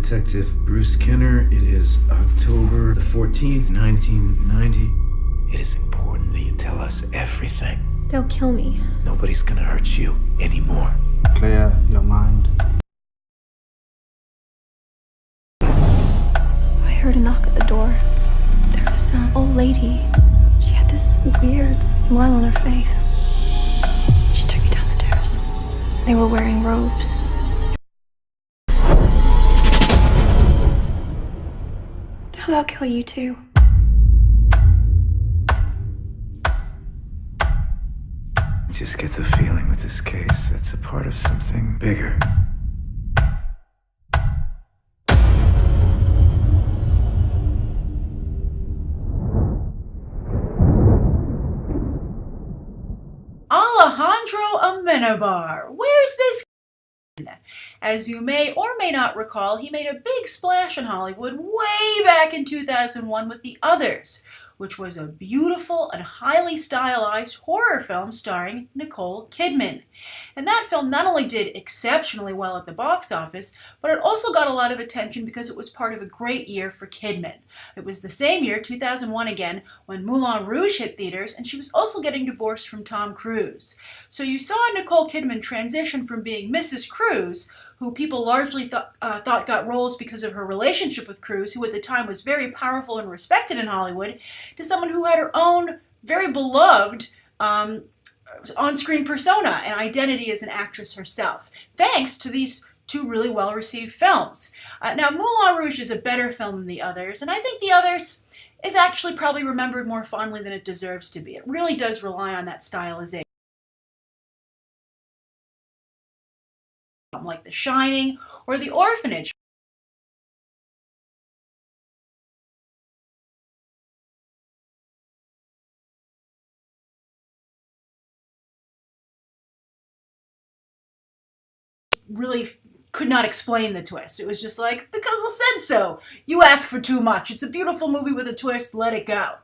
Detective Bruce Kenner. It is October the 14th, 1990. It is important that you tell us everything. They'll kill me. Nobody's gonna hurt you anymore. Clear your mind. I heard a knock at the door. There was some old lady. She had this weird smile on her face. She took me downstairs. They were wearing robes. Now they'll kill you too. I just get the feeling with this case it's a part of something bigger. Alejandro Amenabar. Where's this? As you may or may not recall, he made a big splash in Hollywood way back in 2001 with The Others, which was a beautiful and highly stylized horror film starring Nicole Kidman. And that film not only did exceptionally well at the box office, but it also got a lot of attention because it was part of a great year for Kidman. It was the same year, 2001 again, when Moulin Rouge hit theaters, and she was also getting divorced from Tom Cruise. So you saw Nicole Kidman transition from being Mrs. Cruise, who people largely thought got roles because of her relationship with Cruise, who at the time was very powerful and respected in Hollywood, to someone who had her own very beloved on-screen persona and identity as an actress herself, thanks to these two really well-received films. Now, Moulin Rouge is a better film than The Others, and I think The Others is actually probably remembered more fondly than it deserves to be. It really does rely on that stylization, like The Shining or The Orphanage. Really could not explain the twist. It was just like, because I said so. You ask for too much. It's a beautiful movie with a twist, let it go.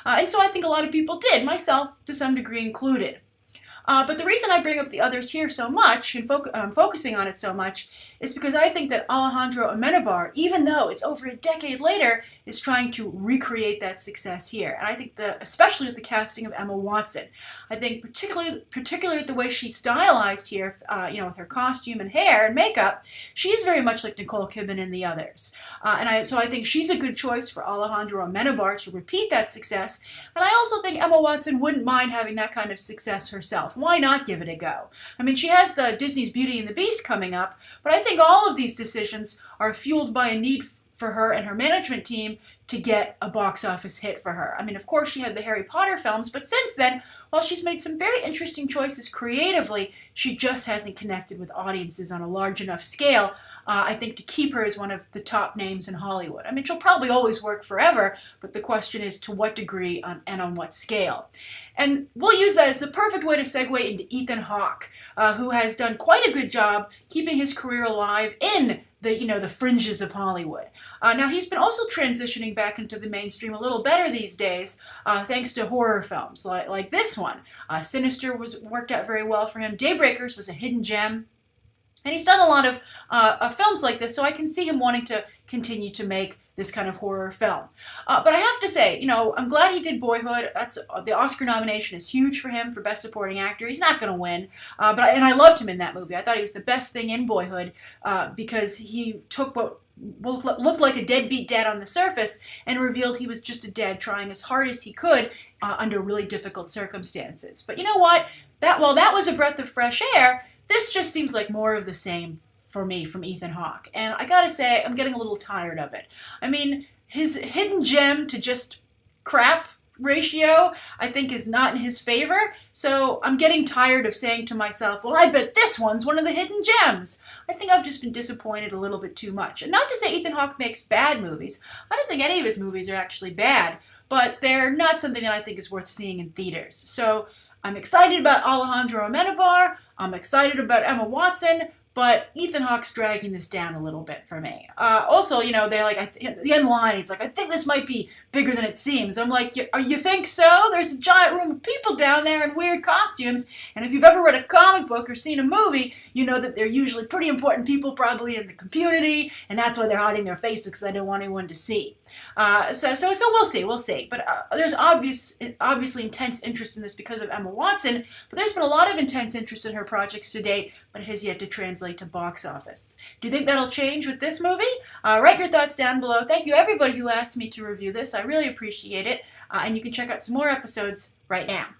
And so I think a lot of people did, myself to some degree included. But the reason I bring up The Others here so much and focusing on it so much is because I think that Alejandro Amenabar, even though it's over a decade later, is trying to recreate that success here. And I think that, especially with the casting of Emma Watson, I think particularly with the way she's stylized here, with her costume and hair and makeup, she's very much like Nicole Kidman in The Others. So I think she's a good choice for Alejandro Amenabar to repeat that success. And I also think Emma Watson wouldn't mind having that kind of success herself. Why not give it a go? I mean, she has the Disney's Beauty and the Beast coming up, but I think all of these decisions are fueled by a need for her and her management team to get a box office hit for her. I mean, of course, she had the Harry Potter films, but since then, while she's made some very interesting choices creatively, she just hasn't connected with audiences on a large enough scale, I think, to keep her as one of the top names in Hollywood. I mean, she'll probably always work forever, but the question is to what degree and on what scale. And we'll use that as the perfect way to segue into Ethan Hawke, who has done quite a good job keeping his career alive in the fringes of Hollywood. Now, he's been also transitioning back into the mainstream a little better these days, thanks to horror films like this one. Sinister worked out very well for him. Daybreakers was a hidden gem. And he's done a lot of films like this, so I can see him wanting to continue to make this kind of horror film. But I have to say, I'm glad he did Boyhood. The Oscar nomination is huge for him for Best Supporting Actor. He's not going to win, and I loved him in that movie. I thought he was the best thing in Boyhood because he took what looked like a deadbeat dad on the surface and revealed he was just a dad trying as hard as he could under really difficult circumstances. But you know what? While that was a breath of fresh air, this just seems like more of the same for me from Ethan Hawke. And I gotta say, I'm getting a little tired of it. I mean, his hidden gem to just crap ratio, I think, is not in his favor. So I'm getting tired of saying to myself, well, I bet this one's one of the hidden gems. I think I've just been disappointed a little bit too much. And not to say Ethan Hawke makes bad movies. I don't think any of his movies are actually bad, but they're not something that I think is worth seeing in theaters. So I'm excited about Alejandro Amenabar. I'm excited about Emma Watson, but Ethan Hawke's dragging this down a little bit for me. Also, they're like, at the end line, he's like, I think this might be bigger than it seems. I'm like, you think so? There's a giant room of people down there in weird costumes, and if you've ever read a comic book or seen a movie, you know that they're usually pretty important people probably in the community, and that's why they're hiding their faces, because I don't want anyone to see. So we'll see. But there's obviously intense interest in this because of Emma Watson, but there's been a lot of intense interest in her projects to date, but it has yet to translate to box office. Do you think that'll change with this movie? Write your thoughts down below. Thank you everybody who asked me to review this. I really appreciate it. And you can check out some more episodes right now.